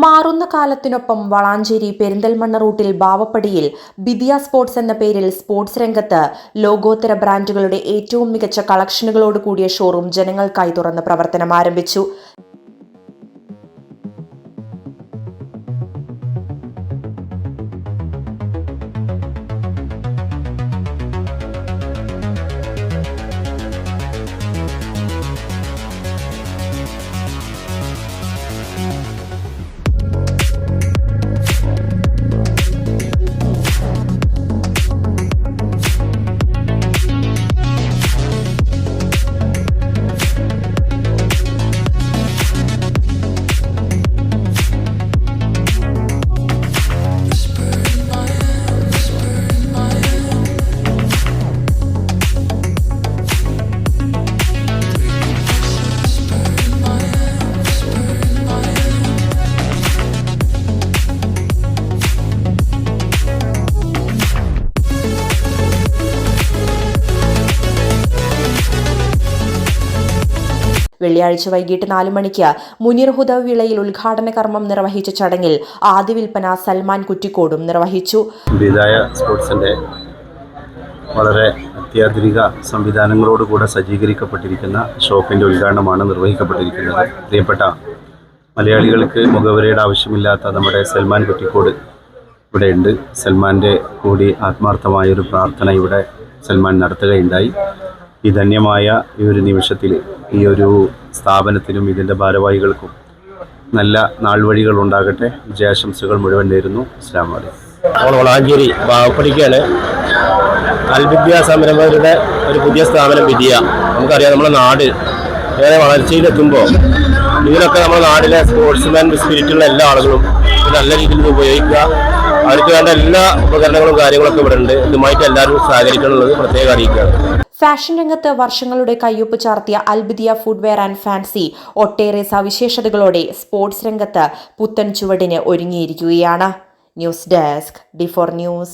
മാറുന്ന കാലത്തിനൊപ്പം വളാഞ്ചേരി പെരിന്തൽമണ്ണ റൂട്ടിൽ ബാവപ്പടിയിൽ ബിദിയ സ്പോർട്സ് എന്ന പേരിൽ സ്പോർട്സ് രംഗത്ത് ലോകോത്തര ബ്രാൻഡുകളുടെ ഏറ്റവും മികച്ച കളക്ഷനുകളോട് കൂടിയ ഷോറൂം ജനങ്ങൾക്കായി തുറന്ന് പ്രവർത്തനം ആരംഭിച്ചു. വെള്ളിയാഴ്ച വൈകിട്ട് 4 മണിക്ക് മുനീർ ഹുദവി വിളയിൽ ഉദ്ഘാടന കർമ്മം നിർവഹിച്ച ചടങ്ങിൽ ആദ്യ വിൽപ്പന സൽമാൻ കുറ്റിക്കോടും നിർവഹിച്ചു. ബിദിയ സ്പോർട്സിന്റെ വളരെ അത്യാധുനിക സംവിധാനങ്ങളോടുകൂടെ സജ്ജീകരിക്കപ്പെട്ടിരിക്കുന്ന ഷോപ്പിന്റെ ഉദ്ഘാടനമാണ് നിർവഹിക്കപ്പെട്ടിരിക്കുന്നത്. പ്രിയപ്പെട്ട മലയാളികൾക്ക് മുഖവരയുടെ ആവശ്യമില്ലാത്ത നമ്മുടെ സൽമാൻ കുറ്റിക്കോട് ഇവിടെയുണ്ട്. സൽമാന്റെ കൂടി ആത്മാർത്ഥമായൊരു പ്രാർത്ഥന ഇവിടെ സൽമാൻ നടത്തുകയുണ്ടായി. ഈ ധന്യമായ ഈ ഒരു നിമിഷത്തിൽ ഈ ഒരു സ്ഥാപനത്തിനും ഇതിൻ്റെ ഭാരവാഹികൾക്കും നല്ല നാൾവഴികൾ ഉണ്ടാകട്ടെ. വിജയാശംസകൾ മുഴുവൻ നേരുന്നു. അസ്സലാമു അലൈക്കും. വളാഞ്ചേരി ബാവപ്പടിക്കാണ് അൽബിദ്യ സംരംഭകരുടെ ഒരു പുതിയ സ്ഥാപനം ബിദിയ. നമുക്കറിയാം, നമ്മുടെ നാട് ഏറെ വളർച്ചയിലെത്തുമ്പോൾ ഇതിനൊക്കെ നമ്മുടെ നാട്ടിലെ സ്പോർട്സ്മാൻ സ്പിരിറ്റുള്ള എല്ലാ ആളുകളും ഇത് നല്ല രീതിയിൽ ഉപയോഗിക്കുക. അവർക്ക് വേണ്ട എല്ലാ ഉപകരണങ്ങളും കാര്യങ്ങളൊക്കെ ഇവിടെ ഉണ്ട്. ഇതുമായിട്ട് എല്ലാവരും സഹകരിക്കണമെന്നുള്ളത് പ്രത്യേകം അറിയിക്കുകയാണ്. ഫാഷൻ രംഗത്ത് വർഷങ്ങളുടെ കയ്യൊപ്പ് ചാർത്തിയ അൽബിദിയ ഫുഡ്വെയർ ആൻഡ് ഫാൻസി ഒട്ടേറെ സവിശേഷതകളോടെ സ്പോർട്സ് രംഗത്ത് പുത്തൻ ചുവടിന് ഒരുങ്ങിയിരിക്കുകയാണ്. News desk D4 News.